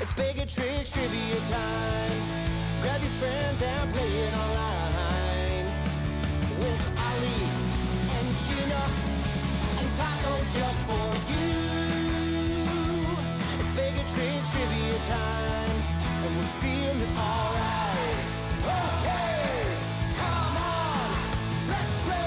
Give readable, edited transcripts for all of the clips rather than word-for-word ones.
It's Bigotry Trivia time. Grab your friends and play it online. With Ali and Gina and Taco just for you. It's Bigotry Trivia time. And we're feeling alright. Okay, come on, let's play.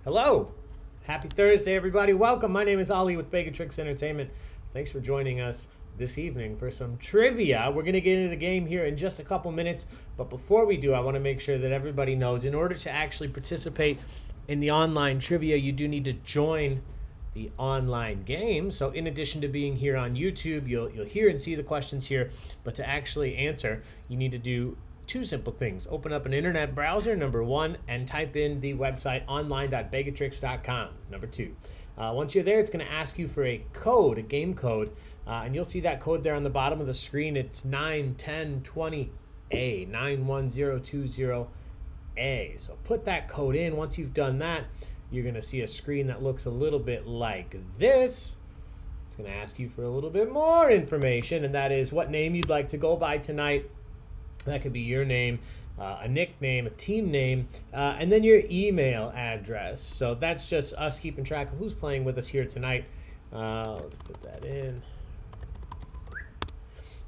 Hello. Happy Thursday, everybody. Welcome. My name is Ali with Baig Entertainment. Thanks for joining us this evening for some trivia. We're going to get into the game here in just a couple minutes. But before we do, I want to make sure that everybody knows in order to actually participate in the online trivia, you do need to join the online game. So in addition to being here on YouTube, you'll hear and see the questions here. But to actually answer, you need to do two simple things. Open up an internet browser, number one, and type in the website online.baigatrix.com, number two. Once you're there, it's going to ask you for a code, a game code, and you'll see that code there on the bottom of the screen. It's 91020A, 91020A. So put that code in. Once you've done that, you're going to see a screen that looks a little bit like this. It's going to ask you for a little bit more information, and that is what name you'd like to go by tonight. That could be your name, a nickname, a team name, and then your email address. So that's just us keeping track of who's playing with us here tonight. Let's put that in.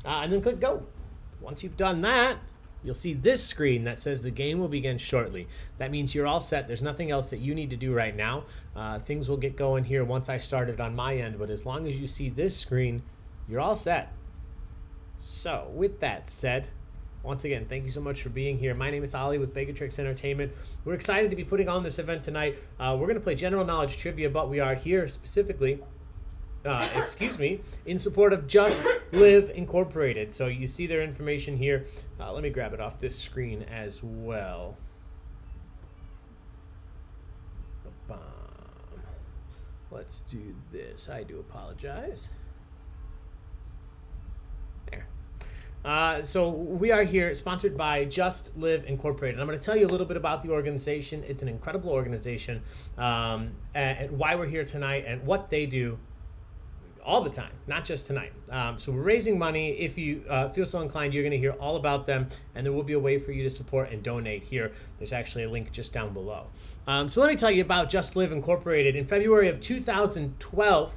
And then click go. Once you've done that, you'll see this screen that says the game will begin shortly. That means you're all set. There's nothing else that you need to do right now. Things will get going here once I started on my end, but as long as you see this screen, you're all set. So with that said, once again, thank you so much for being here. My name is Ali with Baig Entertainment. We're excited to be putting on this event tonight. We're going to play general knowledge trivia, but we are here specifically, in support of Just Live Incorporated. So you see their information here. Let me grab it off this screen as well. Ba-bam. Let's do this. I do apologize. There. So we are here sponsored by Just Live Incorporated. I'm going to tell you a little bit about the organization. It's an incredible organization, and why we're here tonight and what they do all the time, not just tonight. So we're raising money. If you feel so inclined, you're going to hear all about them, and there will be a way for you to support and donate here. There's actually a link just down below. So let me tell you about Just Live Incorporated. In February of 2012,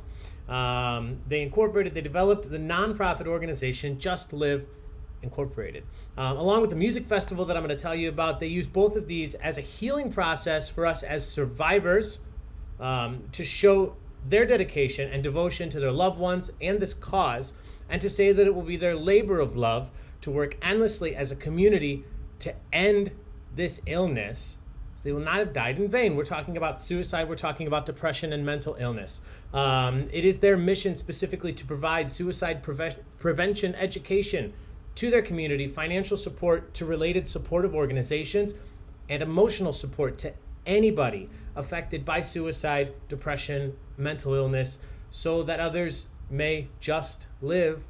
they developed the nonprofit organization Just Live Incorporated. Along with the music festival that I'm going to tell you about, they use both of these as a healing process for us as survivors, to show their dedication and devotion to their loved ones and this cause, and to say that it will be their labor of love to work endlessly as a community to end this illness. They will not have died in vain. We're talking about suicide. We're talking about depression and mental illness. It is their mission specifically to provide suicide prevention education to their community, financial support to related supportive organizations, and emotional support to anybody affected by suicide, depression, mental illness, so that others may just live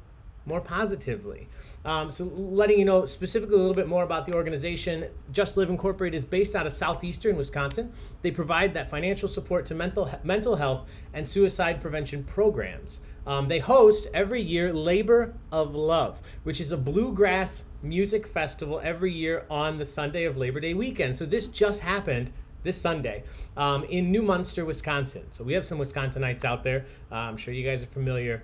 more positively. So letting you know specifically a little bit more about the organization, Just Live Incorporated is based out of southeastern Wisconsin. They provide that financial support to mental health and suicide prevention programs. They host every year Labor of Love, which is a bluegrass music festival every year on the Sunday of Labor Day weekend. So this just happened this Sunday in New Munster, Wisconsin. So we have some Wisconsinites out there. I'm sure you guys are familiar.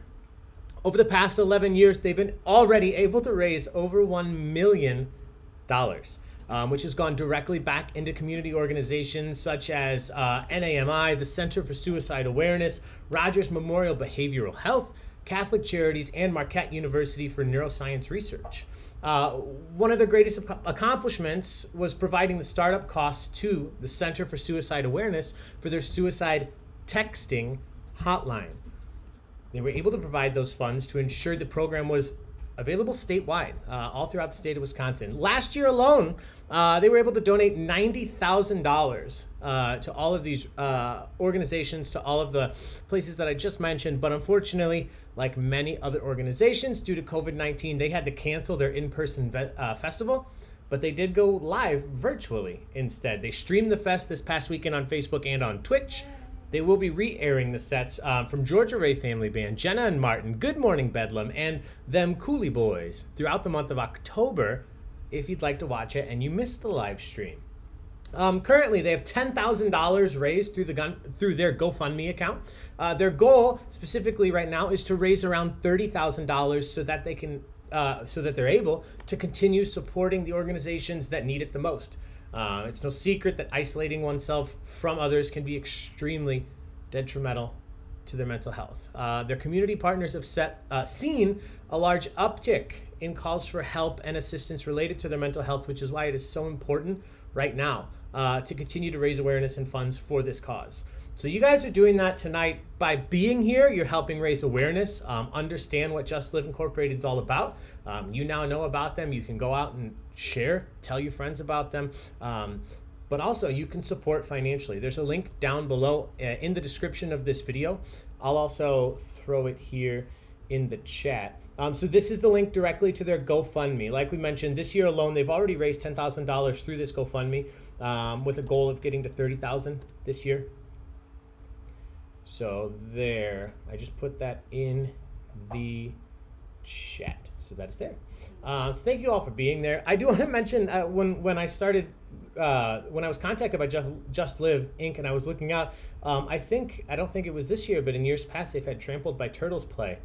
Over the past 11 years, they've been already able to raise over $1 million, which has gone directly back into community organizations such as NAMI, the Center for Suicide Awareness, Rogers Memorial Behavioral Health, Catholic Charities, and Marquette University for Neuroscience Research. One of their greatest accomplishments was providing the startup costs to the Center for Suicide Awareness for their suicide texting hotline. They were able to provide those funds to ensure the program was available statewide, all throughout the state of Wisconsin. Last year alone, they were able to donate $90,000 to all of these organizations, to all of the places that I just mentioned. But unfortunately, like many other organizations, due to COVID-19, they had to cancel their in-person festival. But they did go live virtually instead. They streamed the fest this past weekend on Facebook and on Twitch. They will be re-airing the sets from Georgia Ray Family Band, Jenna and Martin, Good Morning Bedlam, and Them Cooley Boys throughout the month of October if you'd like to watch it and you missed the live stream. Currently, they have $10,000 raised through their GoFundMe account. Their goal specifically right now is to raise around $30,000 so that they can so that they're able to continue supporting the organizations that need it the most. It's no secret that isolating oneself from others can be extremely detrimental to their mental health. Their community partners have seen a large uptick in calls for help and assistance related to their mental health, which is why it is so important right now to continue to raise awareness and funds for this cause. So you guys are doing that tonight by being here. You're helping raise awareness, understand what Just Live Incorporated is all about. You now know about them. You can go out and share, tell your friends about them. But also you can support financially. There's a link down below in the description of this video. I'll also throw it here in the chat. So this is the link directly to their GoFundMe. Like we mentioned, this year alone, they've already raised $10,000 through this GoFundMe with a goal of getting to $30,000 this year. So there, I just put that in the chat. So that's there. So thank you all for being there. I do want to mention when I started, when I was contacted by Just Live Inc. and I was looking out, I don't think it was this year, but in years past they've had Trampled by Turtles play.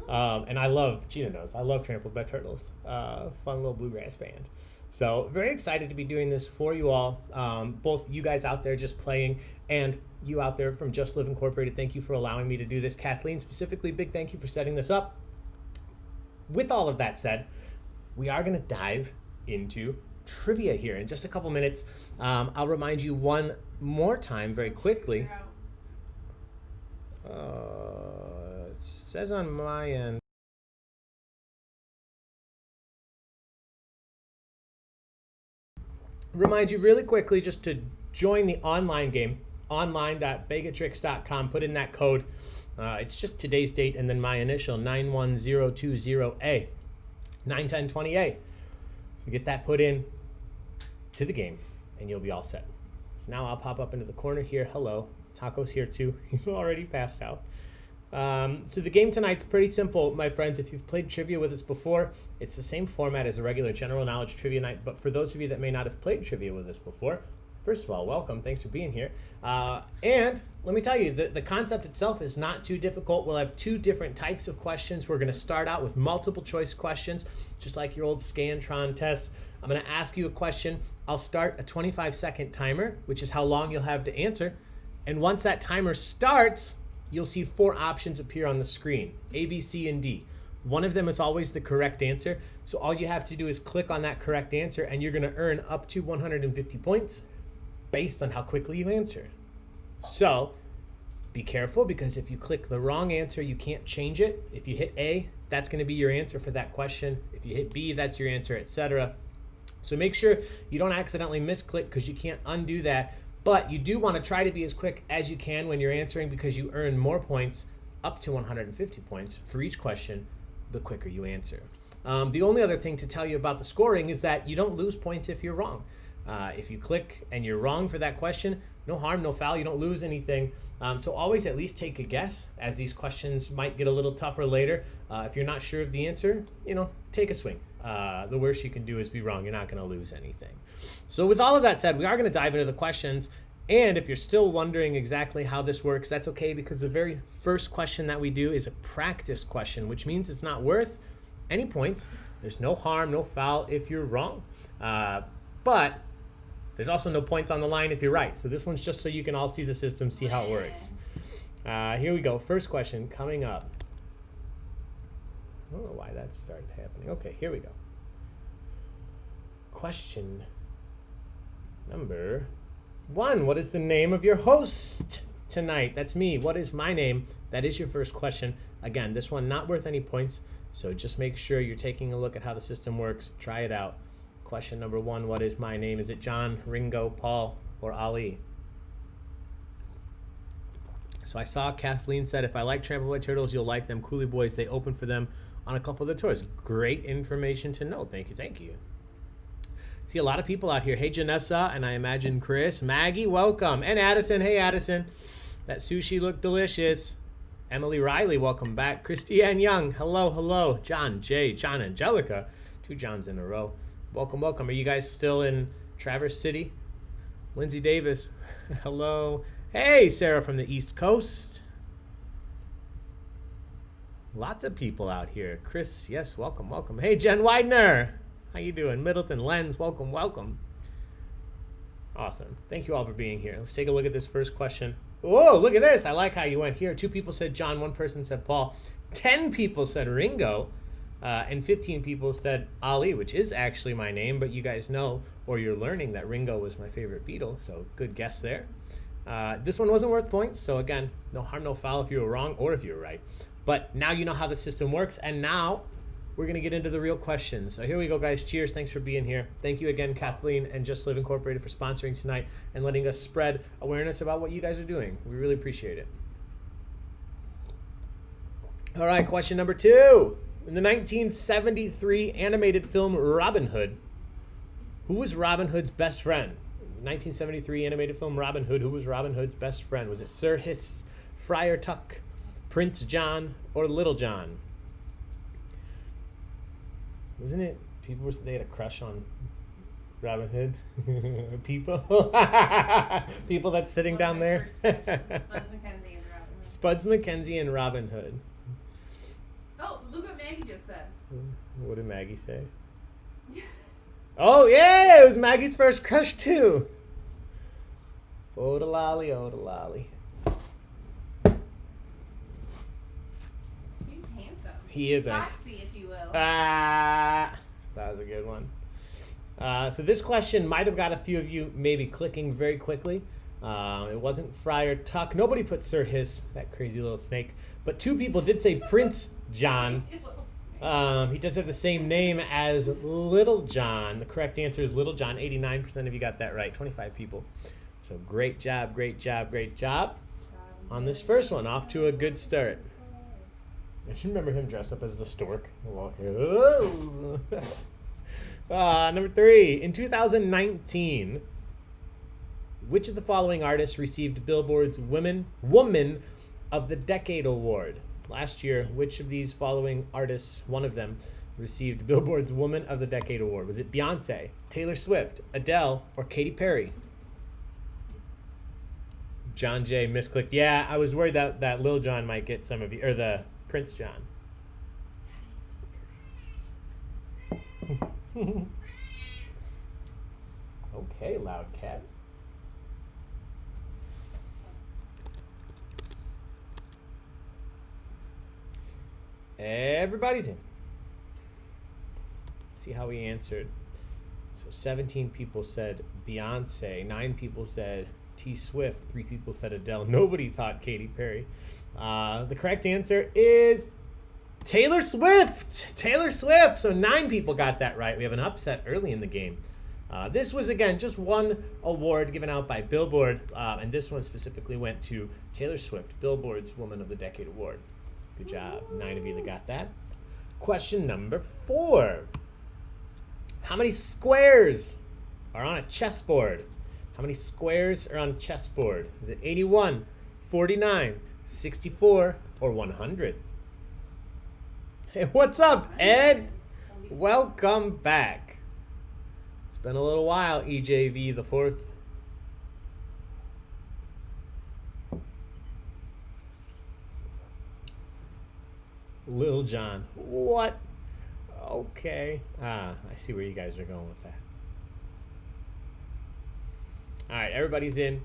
And Gina knows, I love Trampled by Turtles. Fun little bluegrass band. So very excited to be doing this for you all, both you guys out there just playing and you out there from Just Live Incorporated. Thank you for allowing me to do this. Kathleen, specifically, big thank you for setting this up. With all of that said, we are going to dive into trivia here in just a couple minutes. I'll remind you one more time very quickly. It says on my end. Remind you really quickly just to join the online game, online.baigatrix.com. Put in that code. It's just today's date and then my initial 91020A, 91020A. So get that put in to the game and you'll be all set. So now I'll pop up into the corner here. Hello. Taco's here too. He's already passed out. So the game tonight's pretty simple, my friends. If you've played trivia with us before, it's the same format as a regular general knowledge trivia night. But for those of you that may not have played trivia with us before, first of all, welcome. Thanks for being here. And let me tell you, the concept itself is not too difficult. We'll have two different types of questions. We're going to start out with multiple choice questions, just like your old Scantron tests. I'm going to ask you a question. I'll start a 25-second timer, which is how long you'll have to answer. And once that timer starts, you'll see 4 options appear on the screen, A, B, C, and D. One of them is always the correct answer. So all you have to do is click on that correct answer and you're gonna earn up to 150 points based on how quickly you answer. So be careful, because if you click the wrong answer, you can't change it. If you hit A, that's gonna be your answer for that question. If you hit B, that's your answer, etc. So make sure you don't accidentally misclick, because you can't undo that. But you do want to try to be as quick as you can when you're answering, because you earn more points, up to 150 points for each question, the quicker you answer. The only other thing to tell you about the scoring is that you don't lose points if you're wrong. If you click and you're wrong for that question, no harm, no foul, you don't lose anything. So always at least take a guess, as these questions might get a little tougher later. If you're not sure of the answer, take a swing. The worst you can do is be wrong. You're not going to lose anything. So with all of that said, we are going to dive into the questions. And if you're still wondering exactly how this works, that's okay, because the very first question that we do is a practice question, which means it's not worth any points. There's no harm, no foul if you're wrong. But there's also no points on the line if you're right. So this one's just so you can all see the system, see how it works. Here we go. First question coming up. I don't know why that started happening. Okay, here we go. Question number 1. What is the name of your host? tonight? That's me. What is my name? That is your first question. Again, this one not worth any points, so just make sure you're taking a look at how the system works. Try it out. Question number 1, what is my name? Is it John, Ringo, Paul, or Ali? So I saw Kathleen said, if I like Trample White Turtles, you'll like them. Coolie Boys, they open for them on a couple of the tours. Great information to know. Thank you, thank you. See a lot of people out here. Hey, Janessa, and I imagine Chris. Maggie, welcome. And Addison. Hey, Addison. That sushi looked delicious. Emily Riley, welcome back. Christiane Young, hello, hello. John J, John Angelica. 2 Johns in a row. Welcome, welcome. Are you guys still in Traverse City? Lindsay Davis, hello. Hey, Sarah from the East Coast. Lots of people out here. Chris, yes, welcome, welcome. Hey, Jen Widener. How you doing? Middleton, Lens, welcome, welcome. Awesome. Thank you all for being here. Let's take a look at this first question. Whoa, look at this. I like how you went here. 2 people said John, 1 person said Paul. 10 people said Ringo. And 15 people said Ali, which is actually my name, but you guys know, or you're learning, that Ringo was my favorite Beatle, so good guess there. This one wasn't worth points, so again, no harm, no foul if you were wrong or if you were right. But now you know how the system works, and now we're going to get into the real questions. So here we go, guys. Cheers. Thanks for being here. Thank you again, Kathleen and Just Live Incorporated, for sponsoring tonight and letting us spread awareness about what you guys are doing. We really appreciate it. All right, question number 2. In the 1973 animated film Robin Hood, who was Robin Hood's best friend? In the 1973 animated film Robin Hood, who was Robin Hood's best friend? Was it Sir Hiss, Friar Tuck, Prince John, or Little John? Wasn't it people they had a crush on Robin Hood? People? People that's sitting down there? Spuds MacKenzie and Robin Hood. Oh, look what Maggie just said. What did Maggie say? Oh, yeah, it was Maggie's first crush, too. Oh, the lolly, oh, the lolly. He's handsome. He is Foxy, if you will. that was a good one. So this question might have got a few of you maybe clicking very quickly. It wasn't Friar Tuck. Nobody put Sir Hiss, that crazy little snake. But 2 people did say Prince John. He does have the same name as Little John. The correct answer is Little John. 89% of you got that right. 25 people. So great job, great job, great job on this first one. Off to a good start. I should remember him dressed up as the stork. Number 3. In 2019, which of the following artists received Billboard's Woman of the Decade Award? Last year, which of these following artists, one of them, received Billboard's Woman of the Decade Award? Was it Beyonce, Taylor Swift, Adele, or Katy Perry? John J. misclicked. Yeah, I was worried that Lil Jon might get some of you, or the Prince John. Okay, loud cat. Everybody's in. Let's see how he answered. So 17 people said Beyonce, 9 people said T Swift, 3 people said Adele. Nobody thought Katy Perry. The correct answer is Taylor Swift. Taylor Swift. So 9 people got that right. We have an upset early in the game. This was, again, just one award given out by Billboard, and this one specifically went to Taylor Swift, Billboard's Woman of the Decade Award. Good job. 9 of you that got that. Question number 4. How many squares are on a chessboard? How many squares are on a chessboard? Is it 81, 49, 64, or 100? Hey, what's up, Ed? Welcome back. It's been a little while, EJV the 4th. Lil Jon. What? Okay. I see where you guys are going with that. All right, everybody's in.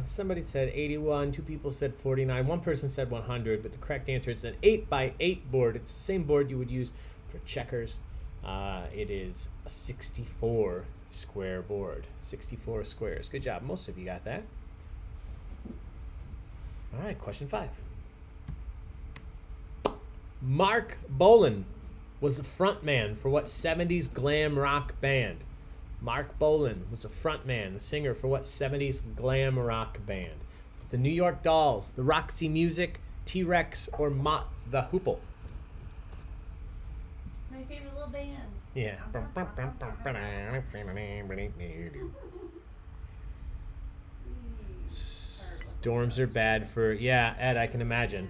Somebody said 81. 2 people said 49. 1 person said 100, but the correct answer is an 8x8 board. It's the same board you would use for checkers. It is a 64 square board. 64 squares. Good job. Most of you got that. All right, question 5. Mark Bolan was the front man for what 70s glam rock band? Mark Bolan was the front man, the singer for what 70s glam rock band? Is it the New York Dolls, the Roxy Music, T-Rex, or Mott the Hoople? My favorite little band. Yeah. Storms are bad for, yeah, Ed, I can imagine.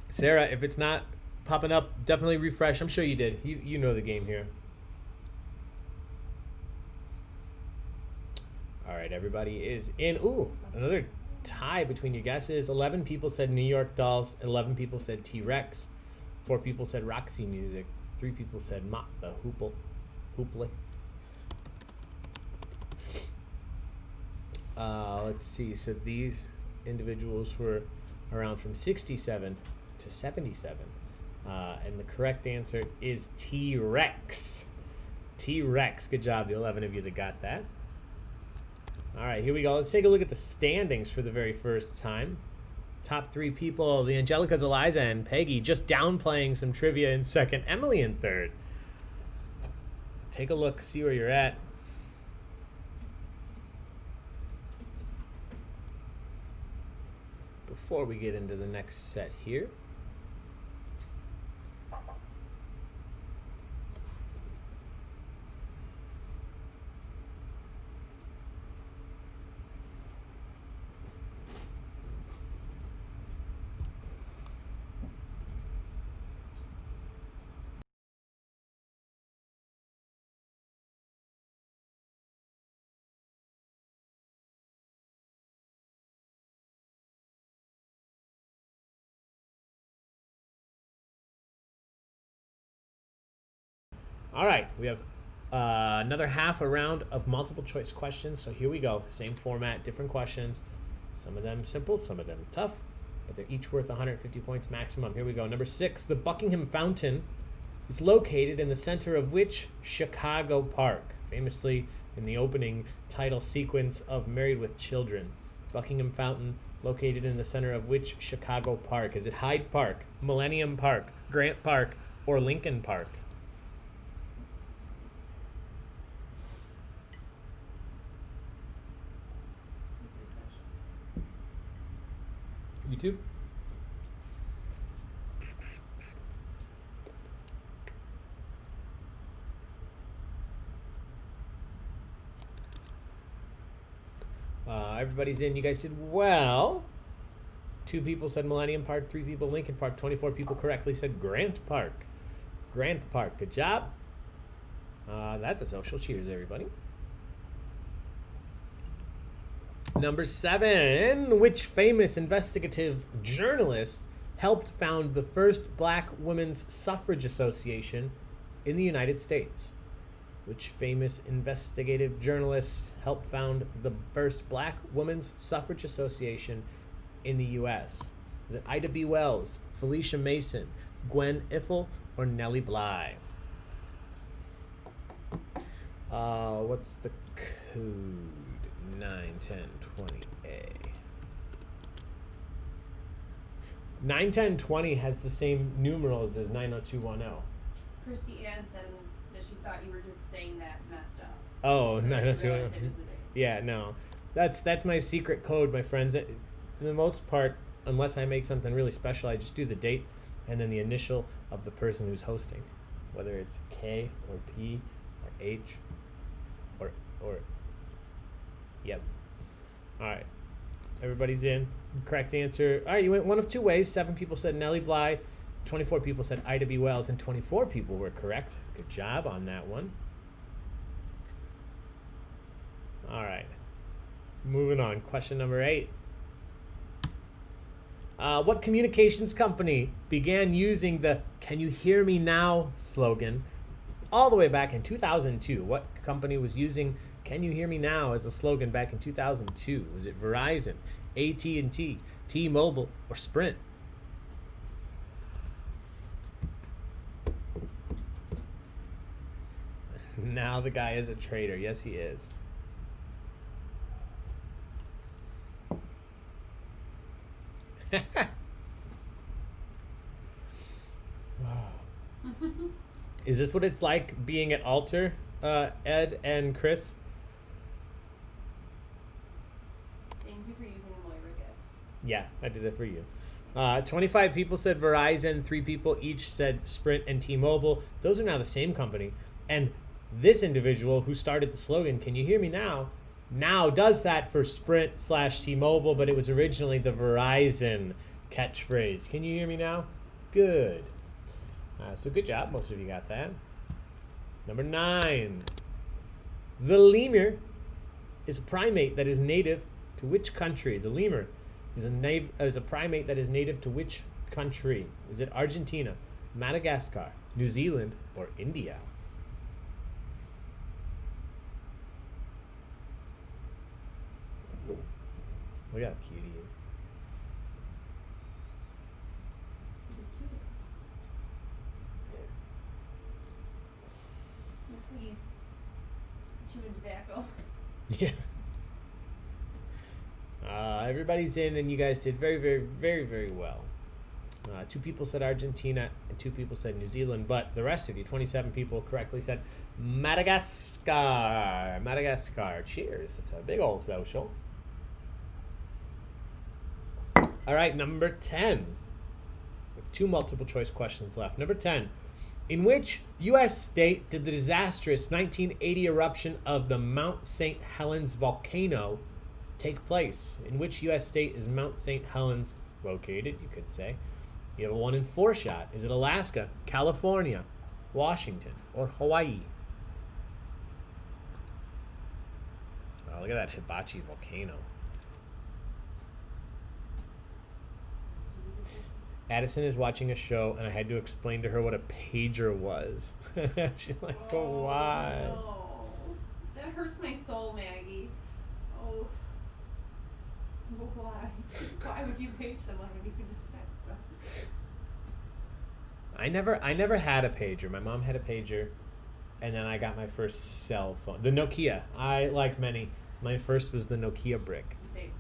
Sarah, if it's not popping up, definitely refresh. I'm sure you did. You know the game here. All right, everybody is in. Ooh, another tie between your guesses. 11 people said New York Dolls. 11 people said T-Rex. 4 people said Roxy Music. 3 people said Mott the Hoople. Let's see. So these individuals were around from 67 to 77. And the correct answer is T-Rex. T-Rex. Good job, the 11 of you that got that. All right, here we go. Let's take a look at the standings for the very first time. Top 3 people, the Angelicas, Eliza, and Peggy, just downplaying some trivia in second. Emily in third. Take a look, see where you're at. Before we get into the next set here. All right, we have another half a round of multiple choice questions. So here we go. Same format, different questions. Some of them simple, some of them tough, but they're each worth 150 points maximum. Here we go. Number 6, the Buckingham Fountain is located in the center of which Chicago park? Famously in the opening title sequence of Married with Children. Buckingham Fountain located in the center of which Chicago park? Is it Hyde Park, Millennium Park, Grant Park, or Lincoln Park? YouTube? Everybody's in. You guys did well. 2 people said Millennium Park, 3 people Lincoln Park, 24 people correctly said Grant Park. Grant Park. Good job. That's a social. Cheers, everybody. Number 7, which famous investigative journalist helped found the first Black Women's Suffrage Association in the United States? Which famous investigative journalist helped found the first Black Women's Suffrage Association in the U.S.? Is it Ida B. Wells, Felicia Mason, Gwen Iffel, or Nellie Bly? What's the code? 91020A. 91020 has the same numerals as 90210. Christy Ann said that she thought you were just saying that messed up. Oh, And then she 90210. realized it was the date. Yeah, no. That's my secret code, my friends. For the most part, unless I make something really special, I just do the date and then the initial of the person who's hosting. Whether it's K or P or H or yep. All right. Everybody's in. Correct answer. All right, you went one of 2 ways. 7 people said Nellie Bly. 24 people said Ida B. Wells, and 24 people were correct. Good job on that one. All right. Moving on. Question number 8. What communications company began using the "Can you hear me now" slogan all the way back in 2002? What company was using "Can you hear me now" as a slogan back in 2002? Was it Verizon, AT&T, T-Mobile, or Sprint? Now the guy is a traitor. Yes, he is. Is this what it's like being at altar, Ed and Chris? Thank you for using a Moira gift. Yeah, I did that for you. 25 people said Verizon. 3 people each said Sprint and T-Mobile. Those are now the same company. And this individual who started the slogan, "Can you hear me now?" now does that for Sprint/T-Mobile, but it was originally the Verizon catchphrase. Can you hear me now? Good. So good job. Most of you got that. Number 9. The lemur is a primate that is native to which country? The lemur is a primate that is native to which country? Is it Argentina, Madagascar, New Zealand, or India? Look how cute he is. Looks like he's chewing tobacco. Yeah. Everybody's in, and you guys did very, very, very, very well. 2 people said Argentina, and 2 people said New Zealand, but the rest of you, 27 people, correctly said Madagascar. Madagascar. Cheers. It's a big old social. All right, number 10. We have 2 multiple choice questions left. Number 10. In which U.S. state did the disastrous 1980 eruption of the Mount St. Helens volcano take place? In which U.S. state is Mount St. Helens located, you could say? You have a 1 in 4 shot. Is it Alaska, California, Washington, or Hawaii? Oh, look at that hibachi volcano. Addison is watching a show, and I had to explain to her what a pager was. She's like, oh, why? No. That hurts my soul, Maggie. Oh. Why? Why would you page someone when you can just text them? I never had a pager. My mom had a pager, and then I got my first cell phone. The Nokia. I, like many, my first was the Nokia brick. Same.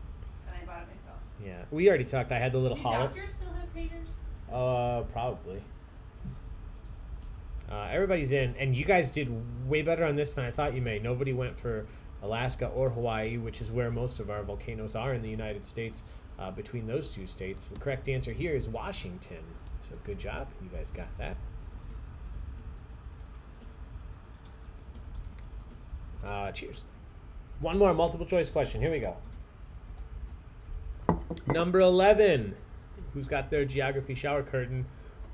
And I bought it myself. Yeah. We already talked. I had the little Do hollow. doctors still have pagers? Probably. Everybody's in, and you guys did way better on this than I thought you may. Nobody went for Alaska or Hawaii, which is where most of our volcanoes are in the United States, between those 2 states. The correct answer here is Washington. So good job. You guys got that. Cheers. 1 more multiple choice question. Here we go. Number 11. Who's got their geography shower curtain?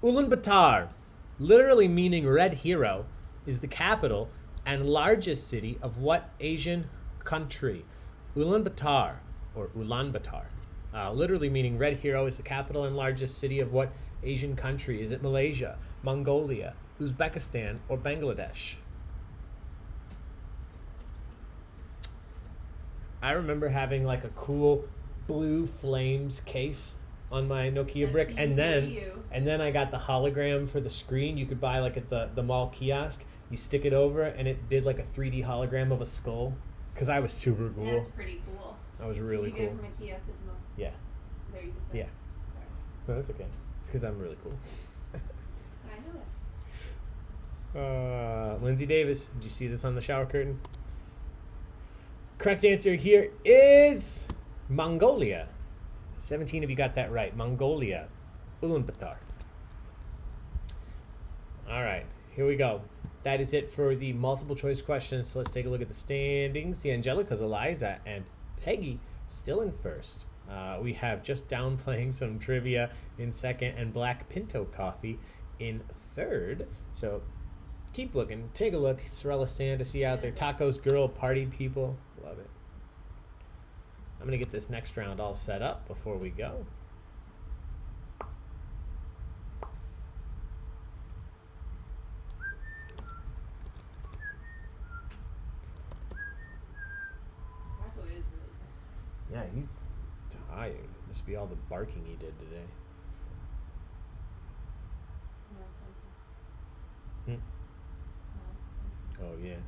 Ulaanbaatar, literally meaning red hero, is the capital and largest city of what Asian country? Ulaanbaatar, or Ulaanbaatar, literally meaning red hero, is the capital and largest city of what Asian country? Is it Malaysia, Mongolia, Uzbekistan, or Bangladesh? I remember having like a cool blue flames case on my Nokia brick, and then I got the hologram for the screen. You could buy like at the mall kiosk. You stick it over, and it did like a 3D hologram of a skull. Because I was super cool. That's pretty cool. I was really Did you cool. get it from a kiosk at the mall? Yeah. Is that what you just said? Yeah. Sorry. No, that's okay. It's because I'm really cool. I know it. Lindsay Davis, did you see this on the shower curtain? Correct answer here is Mongolia. 17 of you got that right. Mongolia. Ulaanbaatar. All right, here we go. That is it for the multiple choice questions. So let's take a look at the standings. The Angelicas, Eliza, and Peggy still in first. We have Just Downplaying Some Trivia in second, and Black Pinto Coffee in third. So keep looking. Take a look. Sorella Sandusky out there. Tacos Girl, Party People. Love it. I'm going to get this next round all set up before we go. Taco is really frustrating. Yeah, he's tired. Must be all the barking he did today. Hmm? Oh, yeah.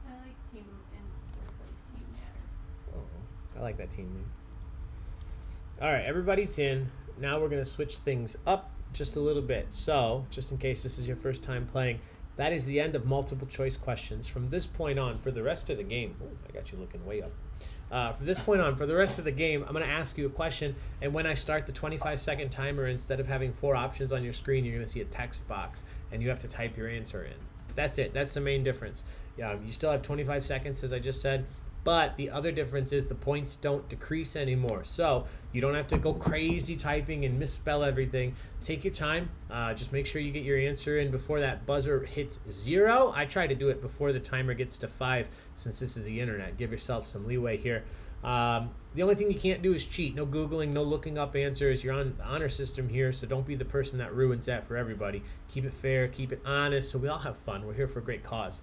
I like team in workplace team matter. I like that team name. All right, everybody's in. Now we're going to switch things up just a little bit. So, just in case this is your first time playing, that is the end of multiple choice questions. From this point on, for the rest of the game, I got you looking way up. For this point on, for the rest of the game, I'm going to ask you a question, and when I start the 25-second timer, instead of having 4 options on your screen, you're going to see a text box, and you have to type your answer in. That's it. That's the main difference. You still have 25 seconds, as I just said, but the other difference is the points don't decrease anymore. So you don't have to go crazy typing and misspell everything. Take your time. Just make sure you get your answer in before that buzzer hits 0. I try to do it before the timer gets to 5 since this is the internet. Give yourself some leeway here. The only thing you can't do is cheat. No Googling, no looking up answers. You're on the honor system here, so don't be the person that ruins that for everybody. Keep it fair, keep it honest, so we all have fun. We're here for a great cause.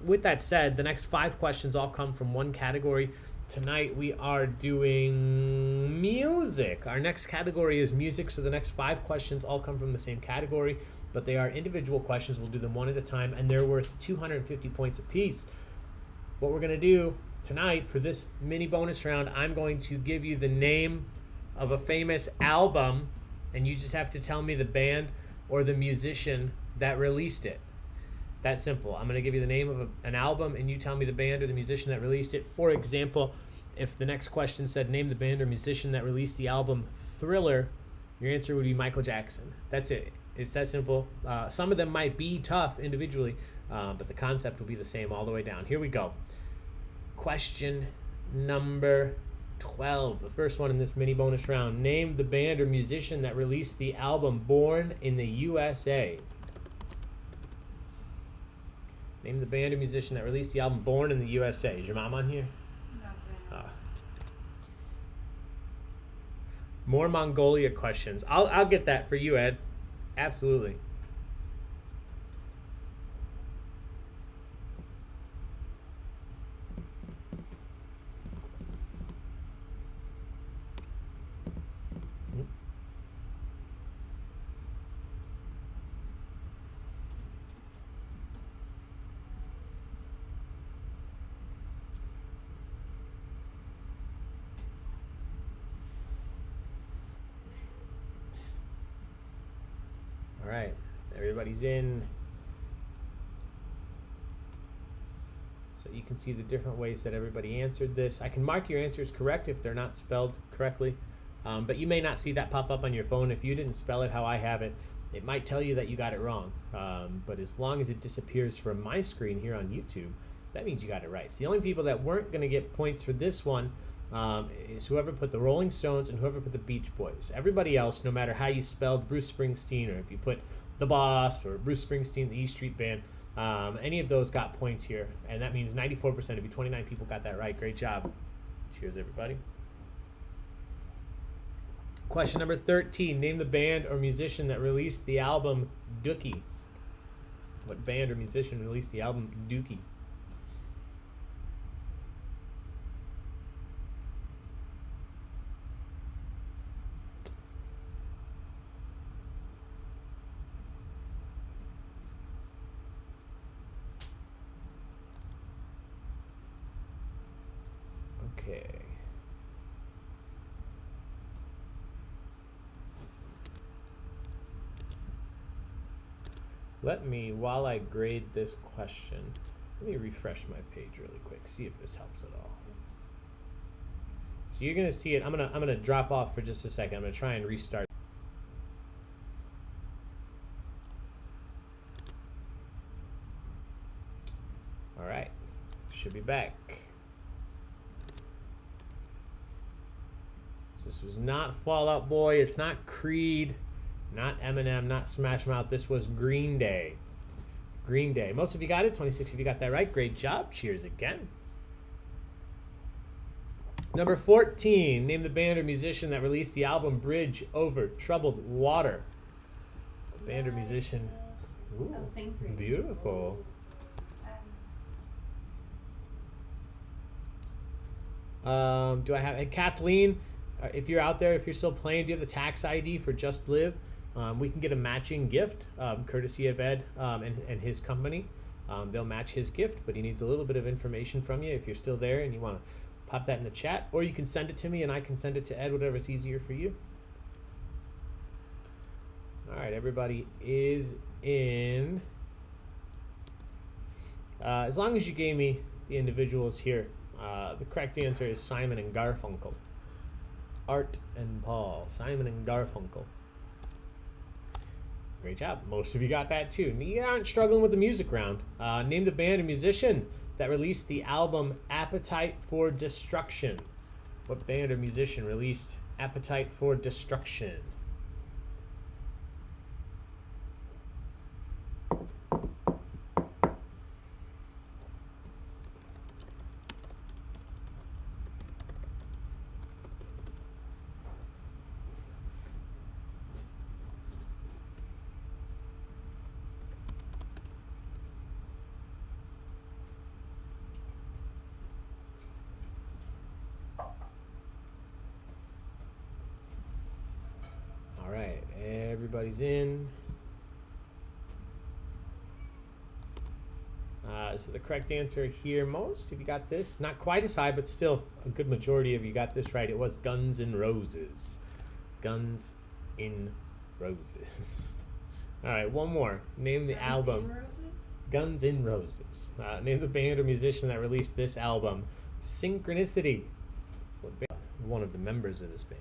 With that said, the next 5 questions all come from one category. Tonight we are doing music. Our next category is music, so the next 5 questions all come from the same category, but they are individual questions. We'll do them one at a time, and they're worth 250 points apiece. What we're going to do tonight for this mini bonus round, I'm going to give you the name of a famous album, and you just have to tell me the band or the musician that released it. That simple. I'm going to give you the name of an album, and you tell me the band or the musician that released it. For example, if the next question said name the band or musician that released the album Thriller, your answer would be Michael Jackson. That's it. It's that simple. Some of them might be tough individually, but the concept will be the same all the way down. Here we go. Question number 12, the first one in this mini bonus round. Name the band or musician that released the album Born in the USA. Name the band or musician that released the album Born in the USA. Is your mom on here? Nothing. More Mongolia questions. I'll get that for you, Ed. Absolutely. All right, everybody's in. So you can see the different ways that everybody answered this. I can mark your answers correct if they're not spelled correctly, but you may not see that pop up on your phone. If you didn't spell it how I have it, it might tell you that you got it wrong. But as long as it disappears from my screen here on YouTube, that means you got it right. So the only people that weren't going to get points for this one is whoever put the Rolling Stones and whoever put the Beach Boys. Everybody else, no matter how you spelled Bruce Springsteen, or if you put The Boss or Bruce Springsteen, the E Street Band, any of those got points here. And that means 94% of you, 29 people got that right. Great job. Cheers, everybody. Question number 13. Name the band or musician that released the album Dookie. What band or musician released the album Dookie? Okay. Let me, while I grade this question, let me refresh my page really quick, see if this helps at all. So you're gonna see it. I'm gonna drop off for just a second. I'm gonna try and restart. All right, should be back. This was not Fall Out Boy. It's not Creed, not Eminem, not Smash Mouth. This was Green Day. Green Day. Most of you got it. 26 of you got that right. Great job. Cheers again. Number 14. Name the band or musician that released the album Bridge Over Troubled Water. Band or musician. Ooh, I'll sing for you. beautiful. Do I have... And Kathleen... if you're out there, if you're still playing, do you have the tax ID for Just Live? We can get a matching gift, courtesy of Ed and his company. They'll match his gift, but he needs a little bit of information from you. If you're still there and you want to pop that in the chat, or you can send it to me and I can send it to Ed, whatever's easier for you. All right, everybody is in. As long as you gave me the individuals here. The correct answer is Simon and Garfunkel. Art and Paul. Simon and Garfunkel. Great job. Most of you got that too. You aren't struggling with the music round. Name the band or musician that released the album Appetite for Destruction. What band or musician released Appetite for Destruction? All right, everybody's in. So the correct answer here, most of you got this. Not quite as high, but still a good majority of you got this right. It was Guns N' Roses. Guns N' Roses. All right, one more. Name the album. Guns N' Roses. Name the band or musician that released this album. Synchronicity. One of the members of this band.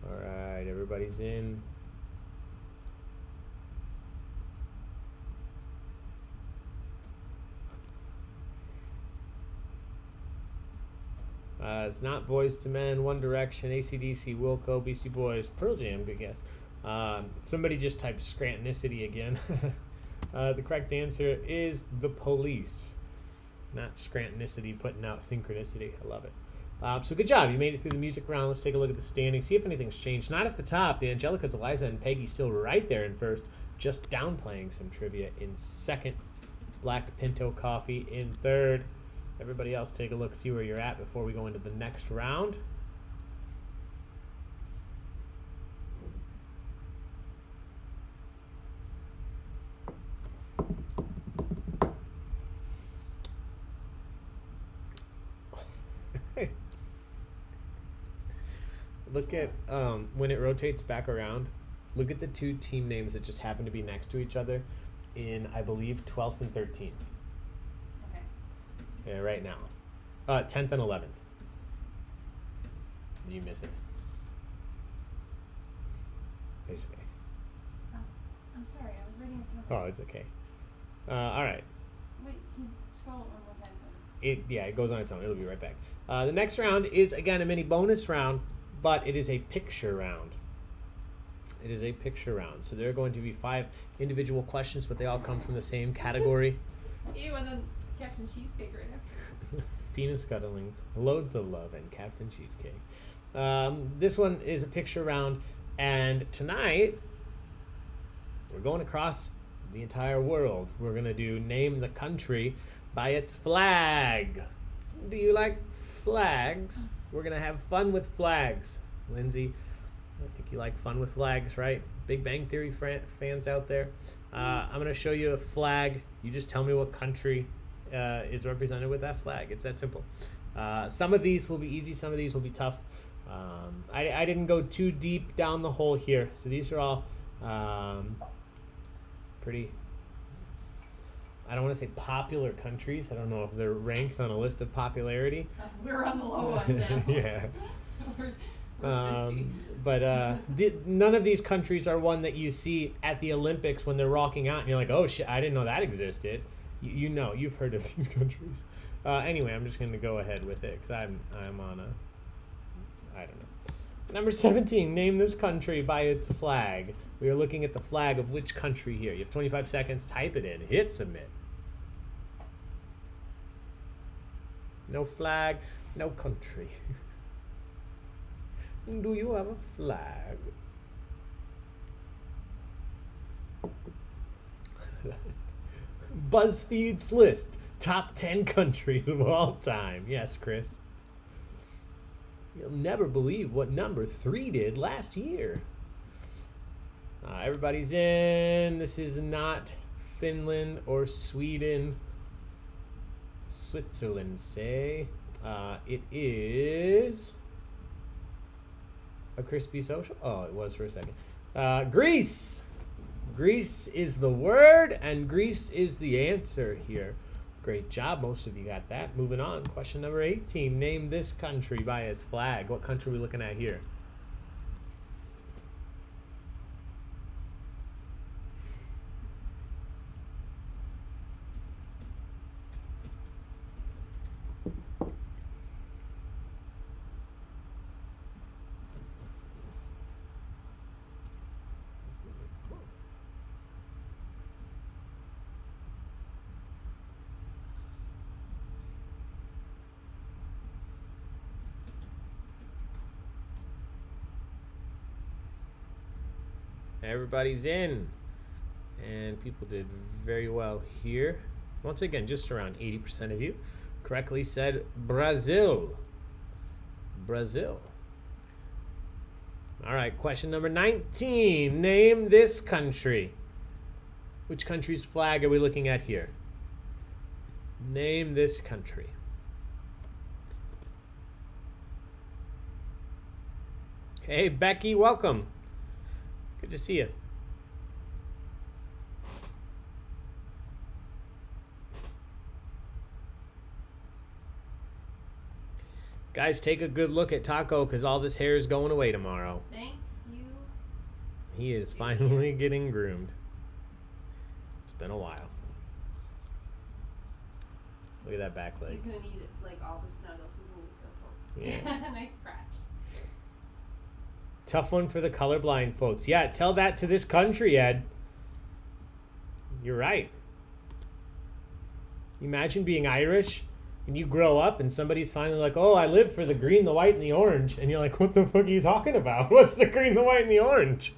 All right, everybody's in. It's not Boys to Men, One Direction, AC/DC, Wilco, Beastie Boys, Pearl Jam, good guess. Somebody just typed Scrantonicity again. The correct answer is The Police. Not Scrantonicity putting out Synchronicity. I love it. So good job. You made it through the music round. Let's take a look at the standings. See if anything's changed. Not at the top. The Angelicas, Eliza, and Peggy still right there in first. Just downplaying some trivia in second. Black Pinto Coffee in third. Everybody else take a look, see where you're at before we go into the next round. Look at when it rotates back around, look at the two team names that just happen to be next to each other in, I believe, 12th and 13th. Yeah, right now. 10th and 11th. You miss it. It's okay. I'm sorry, I was reading it. Oh, it's okay. All right. Wait, can you scroll one more time? So It goes on its own. It'll be right back. The next round is, again, a mini bonus round, but it is a picture round. It is a picture round. So there are going to be 5 individual questions, but they all come from the same category. Ew, and then Captain Cheesecake right now. Penis cuddling, loads of love, and Captain Cheesecake. This one is a picture round, and tonight we're going across the entire world. We're going to do Name the Country by its flag. Do you like flags? We're going to have fun with flags. Lindsay, I think you like fun with flags, right? Big Bang Theory fans out there. I'm going to show you a flag. You just tell me what country is represented with that flag. It's that simple. Some of these will be easy, some of these will be tough. I didn't go too deep down the hole here, so these are all pretty, I don't want to say popular countries. I don't know if they're ranked on a list of popularity. We're on the low one now. Yeah. We're But none of these countries are one that you see at the Olympics when they're rocking out and you're like, oh shit, I didn't know that existed. You know, you've heard of these countries. Anyway, I'm just going to go ahead with it because I'm on a, I don't know. Number 17, name this country by its flag. We are looking at the flag of which country here? You have 25 seconds. Type it in. Hit submit. No flag, no country. Do you have a flag? BuzzFeed's list. Top 10 countries of all time. Yes, Chris. You'll never believe what number 3 did last year. Everybody's in. This is not Finland or Sweden. Switzerland, say. It is a crispy social. Oh, it was for a second. Greece. Greece is the word, and Greece is the answer here. Great job. Most of you got that. Moving on. Question number 18. Name this country by its flag. What country are we looking at here? Everybody's in, and people did very well here. Once again, just around 80% of you correctly said Brazil. Brazil. All right, question number 19. Name this country. Which country's flag are we looking at here? Name this country. Hey, Becky, welcome. Good to see you. Guys, take a good look at Taco because all this hair is going away tomorrow. Thank you. He is finally getting groomed. It's been a while. Look at that back leg. He's gonna need like all the snuggles. He's gonna be so cold. Yeah. Nice scratch. Tough one for the colorblind folks. Yeah, tell that to this country, Ed. You're right. Imagine being Irish and you grow up and somebody's finally like, oh, I live for the green, the white, and the orange. And you're like, what the fuck are you talking about? What's the green, the white, and the orange?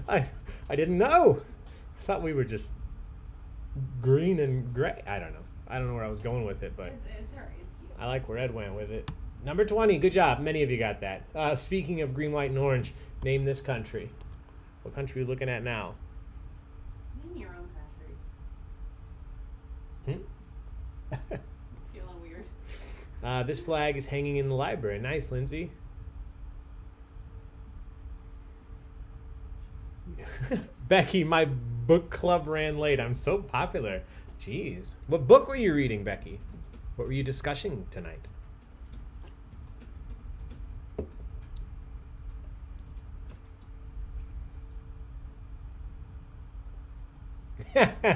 I didn't know. I thought we were just green and gray. I don't know. I don't know where I was going with it, but It's alright. It's cute. I like where Ed went with it. Number 20, good job. Many of you got that. Speaking of green, white, and orange, name this country. What country are we looking at now? Name your own country. Feeling weird. This flag is hanging in the library. Nice, Lindsay. Becky, my book club ran late. I'm so popular. Jeez. What book were you reading, Becky? What were you discussing tonight?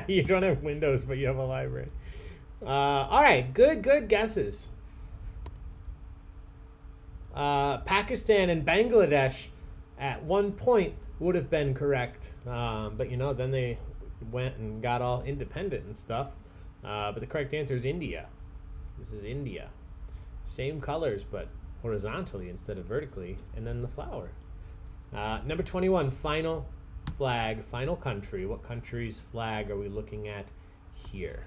You don't have windows, but you have a library. All right, good guesses. Pakistan and Bangladesh at one point would have been correct, but you know, then they went and got all independent and stuff. But the correct answer is India. This is India. Same colors, but horizontally instead of vertically, and then the flower. Number 21, final flag, final country. What country's flag are we looking at here?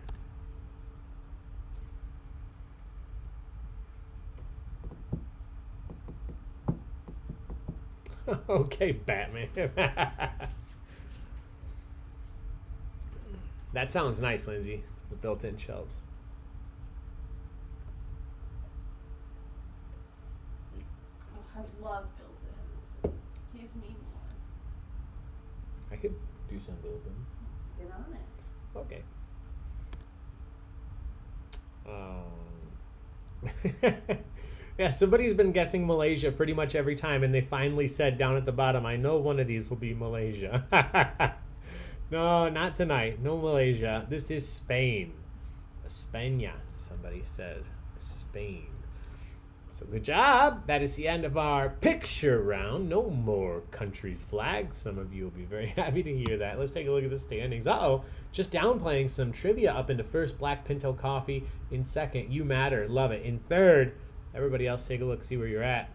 Okay, Batman. That sounds nice, Lindsay, with built-in shelves. Oh, I love built-ins. Give me more. I could do some built-ins. Get on it. Okay. Yeah, somebody's been guessing Malaysia pretty much every time, and they finally said down at the bottom, I know one of these will be Malaysia. No, not tonight. No Malaysia. This is Spain. España, somebody said. Spain. So good job. That is the end of our picture round. No more country flags. Some of you will be very happy to hear that. Let's take a look at the standings. Uh-oh. Just downplaying some trivia. Up into first, Black Pinto Coffee. In second, You Matter. Love it. In third, everybody else take a look, see where you're at.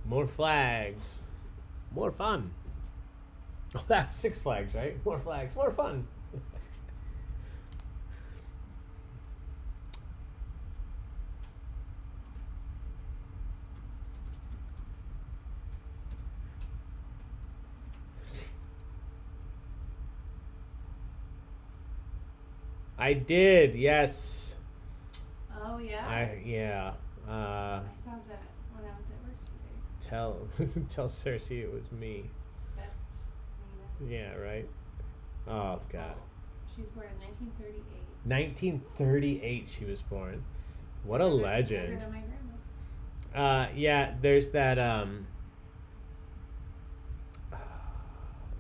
More flags. More fun. Oh, that's Six Flags, right? More flags, more fun. I did, yes. Oh yeah. Yeah. I saw that when I was at work today. Tell tell Cersei it was me. Best scene ever. Yeah, right. Oh God. She was born in 1938. 1938 she was born. What a Younger legend. than my grandma. Yeah, there's that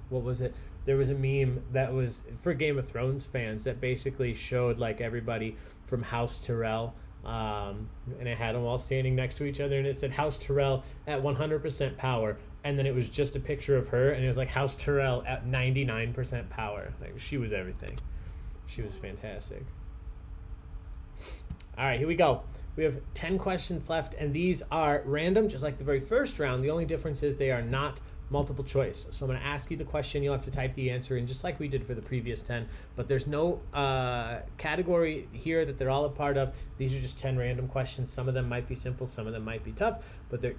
what was it? There was a meme that was for Game of Thrones fans that basically showed like everybody from House Tyrell, and it had them all standing next to each other, and it said House Tyrell at 100% power, and then it was just a picture of her, and it was like House Tyrell at 99% power. Like she was everything. She was fantastic. All right, here we go. We have 10 questions left, and these are random, just like the very first round. The only difference is they are not multiple choice. So I'm going to ask you the question. You'll have to type the answer in just like we did for the previous 10. But there's no category here that they're all a part of. These are just 10 random questions. Some of them might be simple. Some of them might be tough. But they're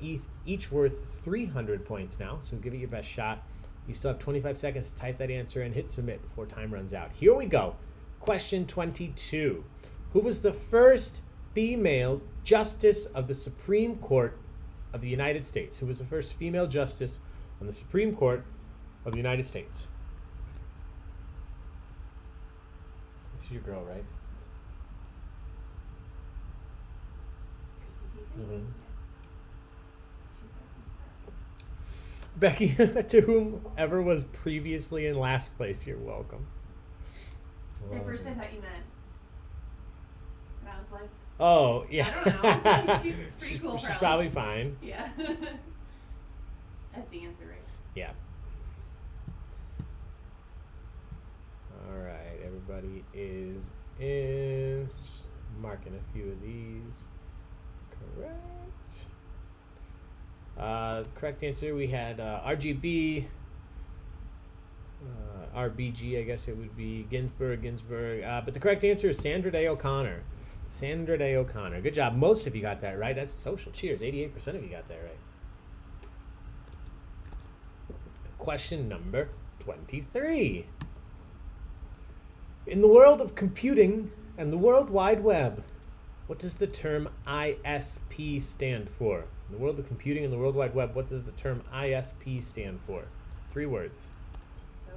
each worth 300 points now. So give it your best shot. You still have 25 seconds to type that answer and hit submit before time runs out. Here we go. Question 22. Who was the first female justice of the Supreme Court of the United States? Who was the first female justice on the Supreme Court of the United States? This is your girl, right? Chrissy Teigen? Mhm. Yeah. She's like, Becky, to whomever was previously in last place, you're welcome. at first I thought you meant. And I was like, Oh, yeah. I don't know. She's pretty cool, She's probably. probably fine. yeah. That's the answer, right? Yeah. All right, everybody is in. Just marking a few of these. Correct. Correct answer, we had RGB, RBG, I guess it would be Ginsburg. But the correct answer is Sandra Day O'Connor. Sandra Day O'Connor. Good job. Most of you got that right. That's social. Cheers. 88% of you got that right. Question number 23. In the world of computing and the World Wide Web, what does the term ISP stand for? In the world of computing and the World Wide Web, what does the term ISP stand for? 3 words. So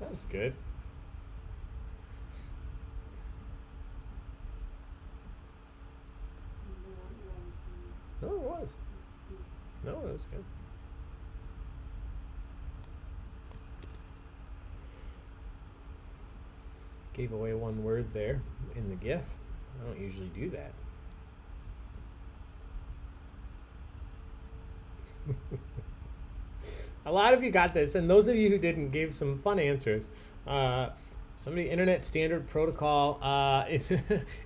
That was good. No, it was. No, it was good. Gave away 1 word there in the GIF. I don't usually do that. A lot of you got this, and those of you who didn't gave some fun answers. Somebody, Internet Standard Protocol,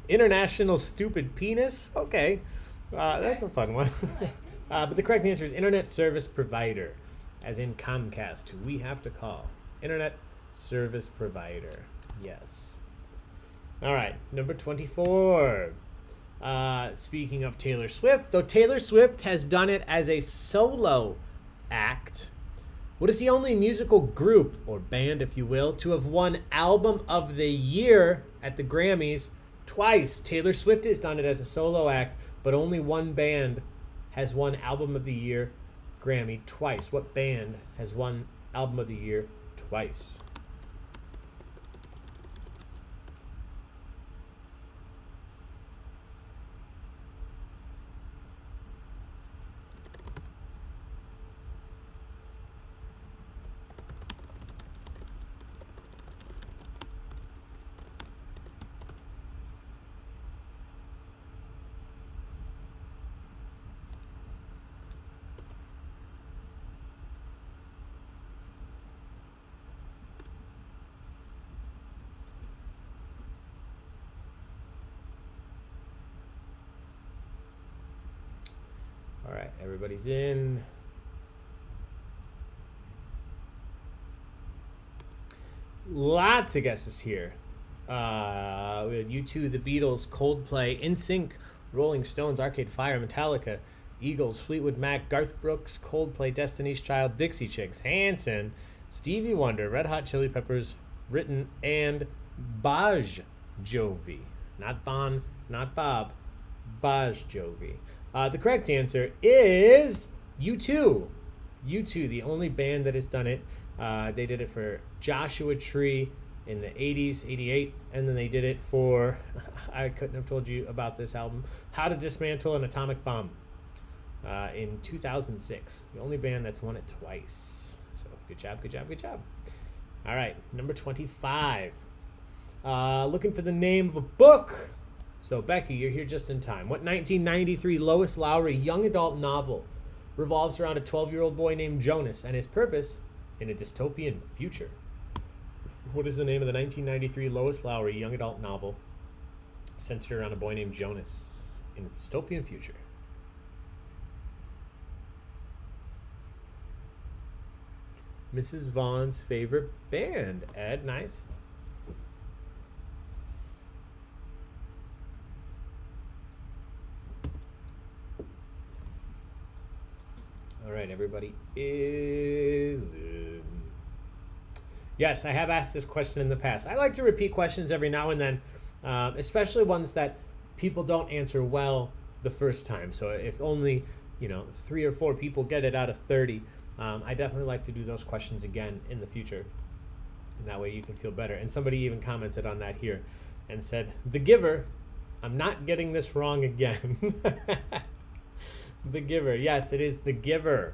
International Stupid Penis. Okay, that's a fun one. But the correct answer is Internet Service Provider, as in Comcast, who we have to call. Internet Service Provider. Yes. All right, number 24. Speaking of Taylor Swift, though Taylor Swift has done it as a solo act, what is the only musical group, or band if you will, to have won Album of the Year at the Grammys twice? Taylor Swift has done it as a solo act, but only one band has won Album of the Year Grammy twice. What band has won Album of the Year twice? right, everybody's in. Lots of guesses here. We had U2, The Beatles, Coldplay, NSYNC, Rolling Stones, Arcade Fire, Metallica, Eagles, Fleetwood Mac, Garth Brooks, Coldplay, Destiny's Child, Dixie Chicks, Hanson, Stevie Wonder, Red Hot Chili Peppers, Written, and Baig Jovi. Not Bon, not Bob. Baig Jovi. The correct answer is U2. U2, the only band that has done it. They did it for Joshua Tree in the 80s, 88, and then they did it for, I couldn't have told you about this album, How to Dismantle an Atomic Bomb in 2006. The only band that's won it twice. So good job, good job, good job. All right, number 25. Looking for the name of a book. So Becky, you're here just in time. What 1993 Lois Lowry young adult novel revolves around a 12-year-old boy named Jonas and his purpose in a dystopian future? What is the name of the 1993 Lois Lowry young adult novel centered around a boy named Jonas in a dystopian future? Mrs. Vaughn's favorite band. Ed, nice. All right, everybody is in. Yes, I have asked this question in the past. I like to repeat questions every now and then, especially ones that people don't answer well the first time. So if only 3 or 4 people get it out of 30, I definitely like to do those questions again in the future, and that way you can feel better. And somebody even commented on that here and said, "The Giver, I'm not getting this wrong again." The Giver. Yes, it is The Giver.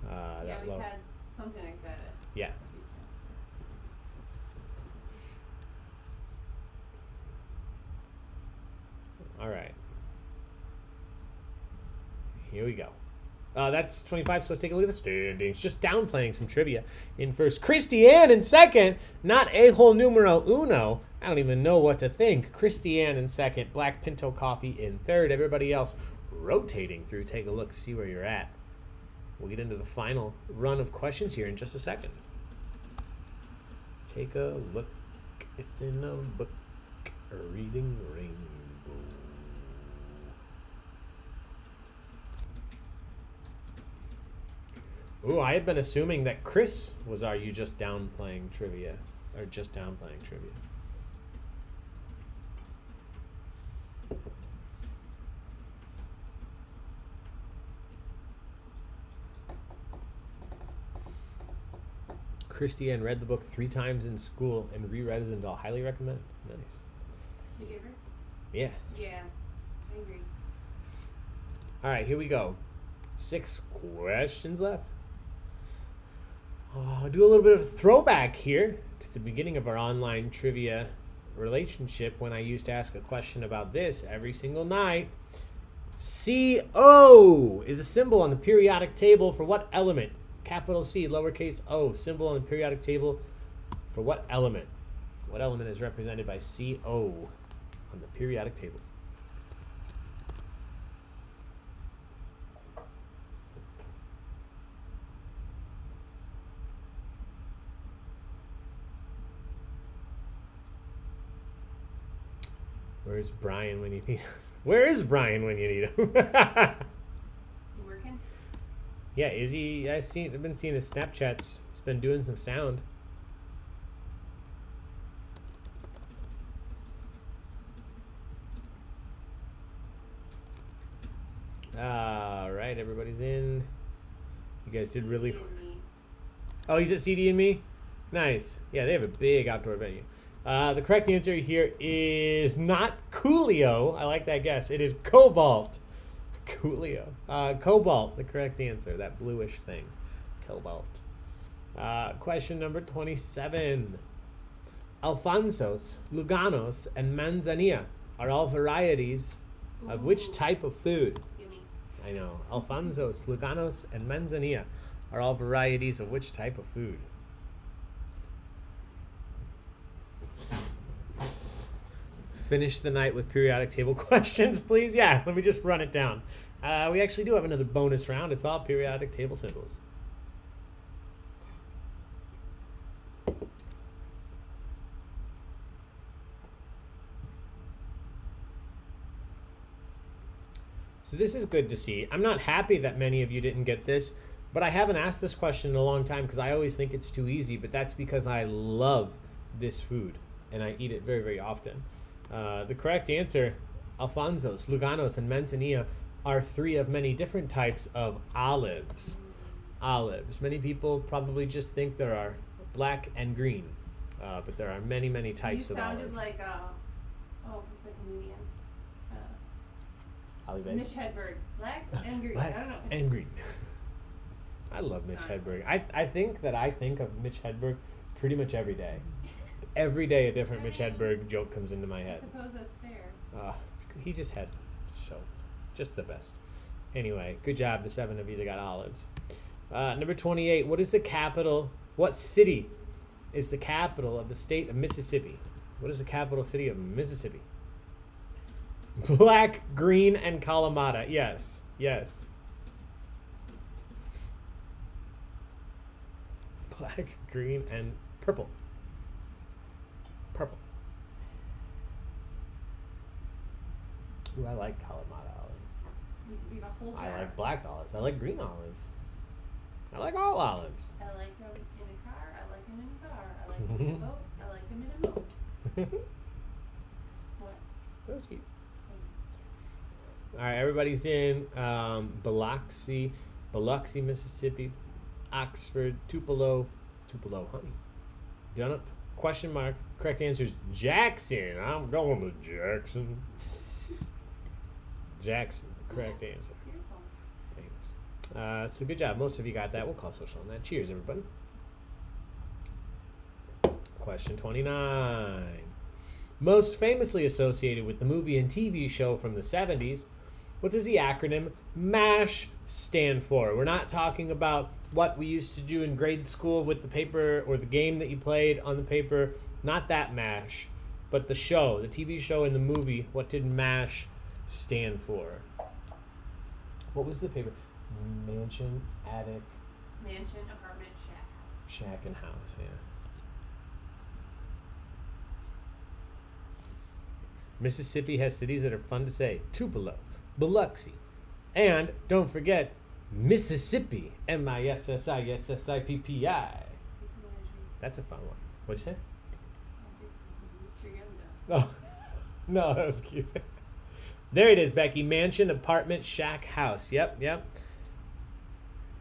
Yeah, we've had something like that. Yeah. A few times. All right. Here we go. That's 25, so let's take a look at the standings. Just downplaying some trivia in first. Christiane in second. Not a-hole numero uno. I don't even know what to think. Christiane in second. Black Pinto Coffee in third. Everybody else rotating through. Take a look, see where you're at. We'll get into the final run of questions here in just a second. Take a look. It's in a book. A reading rainbow. Ooh, I had been assuming that Chris was Are You Just Downplaying Trivia? Or Just Downplaying Trivia. Christiane read the book 3 times in school and reread it and I'll highly recommend. Nice. The Giver? Yeah. Yeah, I agree. All right, here we go. 6 questions left. I'll do a little bit of a throwback here to the beginning of our online trivia relationship when I used to ask a question about this every single night. CO is a symbol on the periodic table for what element? Capital C, lowercase o, symbol on the periodic table for what element? What element is represented by CO on the periodic table? Where's Brian when you need him? Where is Brian when you need him? Is he working? Yeah, is he? I've been seeing his Snapchats. He's been doing some sound. All right, everybody's in. You guys did really. Oh, he's at CD and Me? Nice. Yeah, they have a big outdoor venue. The correct answer here is not Coolio. I like that guess. It is Cobalt. Coolio. Cobalt, the correct answer. That bluish thing. Cobalt. Question number 27. Alfonsos, Luganos, and Manzanilla are all varieties of which type of food? Gimme. I know. Alfonsos, Luganos, and Manzanilla are all varieties of which type of food? Finish the night with periodic table questions, please. Yeah, let me just run it down. We actually do have another bonus round. It's all periodic table symbols. So this is good to see. I'm not happy that many of you didn't get this, but I haven't asked this question in a long time because I always think it's too easy, but that's because I love this food and I eat it very, very often. The correct answer, Alfonsos, Luganos, and Manzanilla, are 3 of many different types of olives. Olives. Many people probably just think there are black and green, but there are many, many types of olives. You sounded like what's the comedian? Ali Baig. Mitch Hedberg. Black and green. Black I don't know. and green. I love Mitch Hedberg. I think that I think of Mitch Hedberg pretty much every day. Every day a different Mitch Hedberg joke comes into my I head. suppose that's fair. He just had just the best. Anyway, good job, the 7 of you that got olives. Number 28, what city is the capital of the state of Mississippi? What is the capital city of Mississippi? Black, green, and Kalamata. Yes. Black, green, and purple. Ooh, I like Kalamata olives. We have a whole jar. I like black olives. I like green olives. I like all olives. I like them in a car. I like them in a car. I like them in a boat. I like them in a boat. What? That was cute. All right, everybody's in Biloxi, Mississippi, Oxford, Tupelo, honey. Dunup, question mark. Correct answer is Jackson. I'm going to Jackson. Jackson, the correct answer. Thanks. So good job. Most of you got that. We'll call social on that. Cheers, everybody. Question 29. Most famously associated with the movie and TV show from the 70s, what does the acronym MASH stand for? We're not talking about what we used to do in grade school with the paper or the game that you played on the paper. Not that MASH, but the show, the TV show and the movie. What did MASH stand for? What was the paper? Mansion, attic. Mansion, apartment, shack, house. Shack and house, yeah. Mississippi has cities that are fun to say. Tupelo, Biloxi, and don't forget Mississippi. Mississippi. That's a fun one. What'd you say? Oh, no, that was cute. There it is, Becky. Mansion, apartment, shack, house. Yep.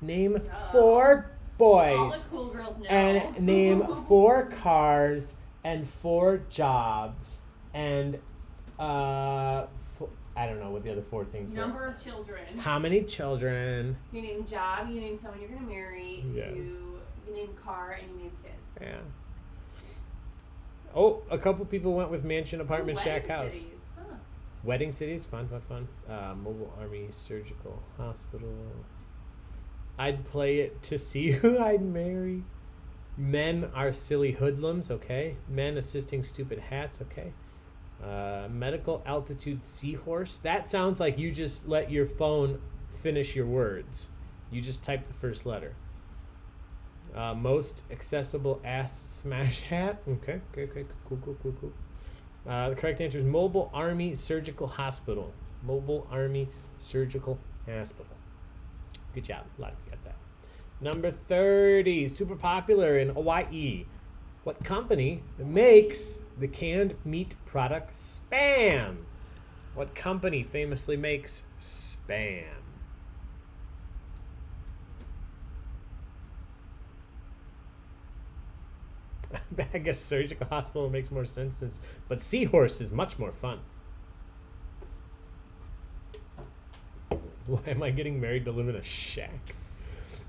Name 4 boys. All the cool girls know. And name 4 cars and 4 jobs and I don't know what the other 4 things were. Number of children. How many children? You name job, you name someone you're going to marry, Yes. you name car, and you name kids. Yeah. Oh, a couple people went with mansion, apartment, shack, Wedding house. cities. Huh. Wedding cities, fun. Mobile Army Surgical Hospital. I'd play it to see who I'd marry. Men are silly hoodlums, okay. Men assisting stupid hats, okay. Medical altitude seahorse. That sounds like you just let your phone finish your words. You just type the first letter. Most accessible ass smash hat. Okay, cool. The correct answer is Mobile Army Surgical Hospital. Mobile Army Surgical Hospital. Good job. A lot of you got that. Number 30. Super popular in Hawaii. What company makes the canned meat product Spam? What company famously makes Spam? I guess surgical hospital makes more sense, but seahorse is much more fun. Why am I getting married to live in a shack?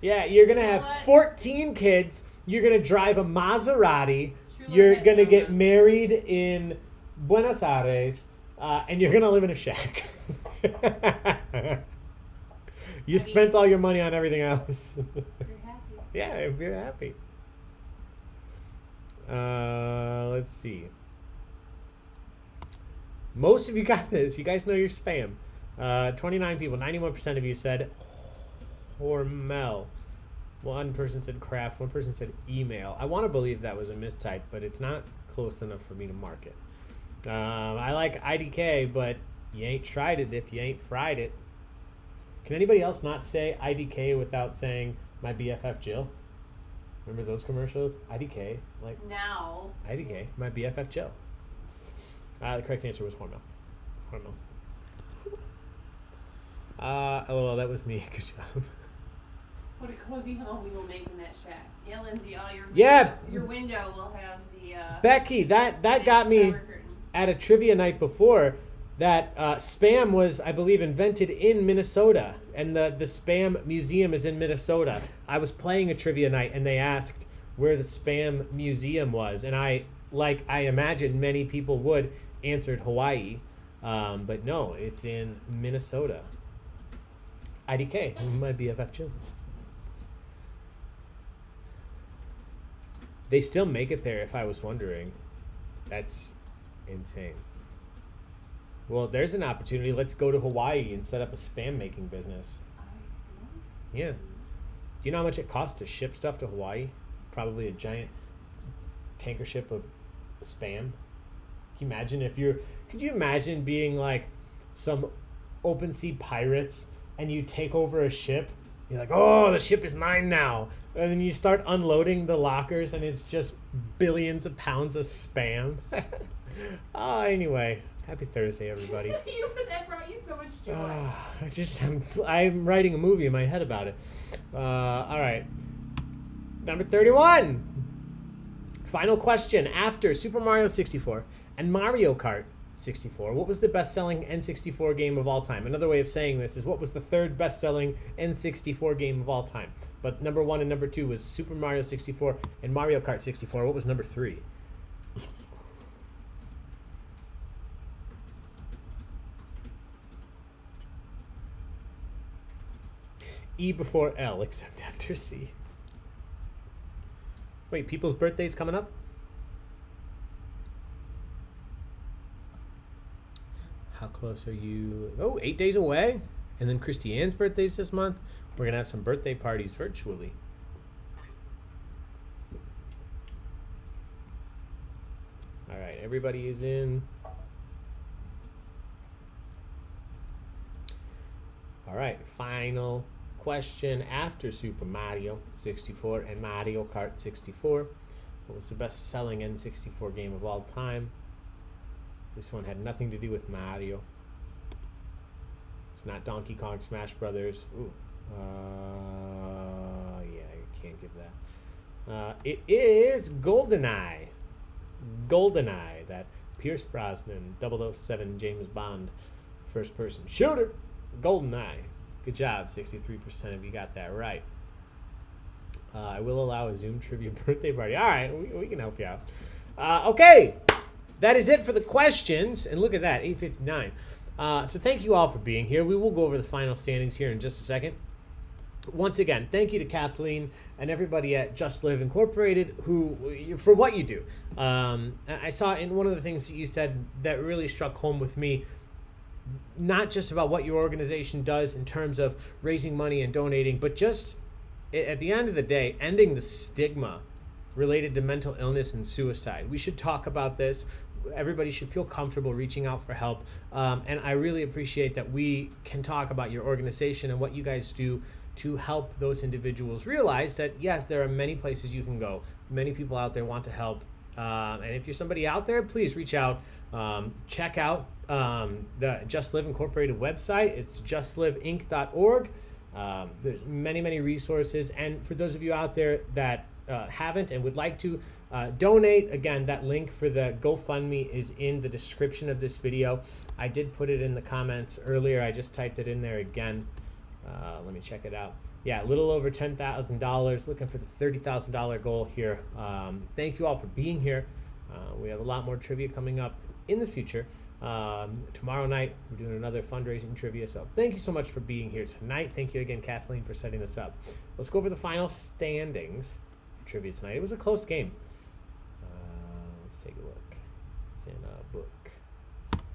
Yeah, you're going to have 14 kids. You're going to drive a Maserati. You're going to get married in Buenos Aires. And you're going to live in a shack. You spent all your money on everything else. You're happy. Yeah, if you're happy. Let's see. Most of you got this. You guys know your spam. 29 people, 91% of you said Hormel. One person said craft. One person said email. I want to believe that was a mistype, but it's not close enough for me to mark it. I like IDK, but you ain't tried it if you ain't fried it. Can anybody else not say IDK without saying my BFF Jill? Remember those commercials? IDK, like Now. IDK, my BFF Jill. The correct answer was Hormel. Hormel. Oh, that was me. Good job. What a cozy home we will make in that shack. Yeah, Lindsay, all your your window will have the Becky, that got me at a trivia night before. That spam was, I believe, invented in Minnesota, and the spam museum is in Minnesota. I was playing a trivia night, and they asked where the spam museum was, and I imagine many people would, answered Hawaii, but no, it's in Minnesota. IDK, my BFF Jill. They still make it there, if I was wondering. That's insane. Well, there's an opportunity. Let's go to Hawaii and set up a spam making business. Yeah. Do you know how much it costs to ship stuff to Hawaii? Probably a giant tanker ship of spam. Could you imagine being like some open sea pirates and you take over a ship? You're like, oh, the ship is mine now. And then you start unloading the lockers and it's just billions of pounds of spam. Anyway, happy Thursday, everybody. That brought you so much joy. I'm writing a movie in my head about it. All right. Number 31. Final question. After Super Mario 64 and Mario Kart 64, what was the best-selling N64 game of all time? Another way of saying this is what was the third best-selling N64 game of all time? But number 1 and number 2 was Super Mario 64 and Mario Kart 64. What was number 3? E before L, except after C. Wait, people's birthdays coming up? How close are you? Oh, 8 days away. And then Christy Ann's birthday's this month. We're going to have some birthday parties virtually. All right, everybody is in. All right, final question after Super Mario 64 and Mario Kart 64. What was the best-selling N64 game of all time? This one had nothing to do with Mario. It's not Donkey Kong Smash Brothers. Ooh. Yeah, you can't give that. It is GoldenEye. GoldenEye, that Pierce Brosnan 007 James Bond first-person shooter. GoldenEye. Good job, 63% of you got that right. I will allow a Zoom trivia birthday party. All right, we can help you out. Okay, that is it for the questions. And look at that, 8:59. So thank you all for being here. We will go over the final standings here in just a second. Once again, thank you to Kathleen and everybody at Just Live Incorporated for what you do. I saw in one of the things that you said that really struck home with me, not just about what your organization does in terms of raising money and donating, but just at the end of the day, ending the stigma related to mental illness and suicide. We should talk about this. Everybody should feel comfortable reaching out for help. And I really appreciate that we can talk about your organization and what you guys do to help those individuals realize that, yes, there are many places you can go. Many people out there want to help. And if you're somebody out there, please reach out. Check out the Just Live Incorporated website. It's justliveinc.org. There's many resources. And for those of you out there that haven't and would like to donate, again, that link for the GoFundMe is in the description of this video. I did put it in the comments earlier. I just typed it in there again. Let me check it out. Yeah, a little over $10,000, looking for the $30,000 goal here. Thank you all for being here. We have a lot more trivia coming up in the future. Tomorrow night, we're doing another fundraising trivia. So thank you so much for being here tonight. Thank you again, Kathleen, for setting this up. Let's go over the final standings for trivia tonight. It was a close game. Let's take a look. It's in a book.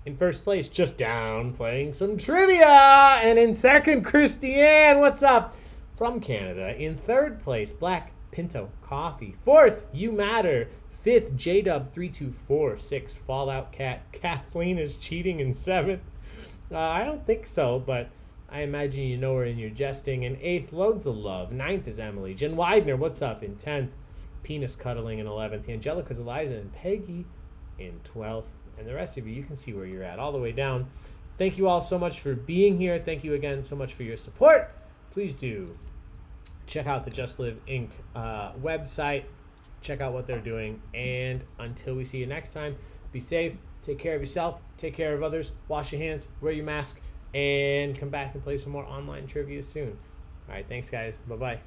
In first place, just down, playing some trivia. And in second, Christiane, what's up? From Canada. In third place, Black Pinto Coffee. Fourth, You Matter. Fifth, JDub3246. Fallout Cat. Kathleen is cheating in seventh. I don't think so, but I imagine you know her and you're jesting. In eighth, Loads of Love. Ninth is Emily. Jen Widener, what's up? In 10th, Penis Cuddling in 11th. Angelica's Eliza and Peggy in 12th. And the rest of you can see where you're at all the way down. Thank you all so much for being here. Thank you again so much for your support. Please do check out the Just Live Inc. Website. Check out what they're doing. And until we see you next time, be safe. Take care of yourself. Take care of others. Wash your hands. Wear your mask. And come back and play some more online trivia soon. All right. Thanks, guys. Bye-bye.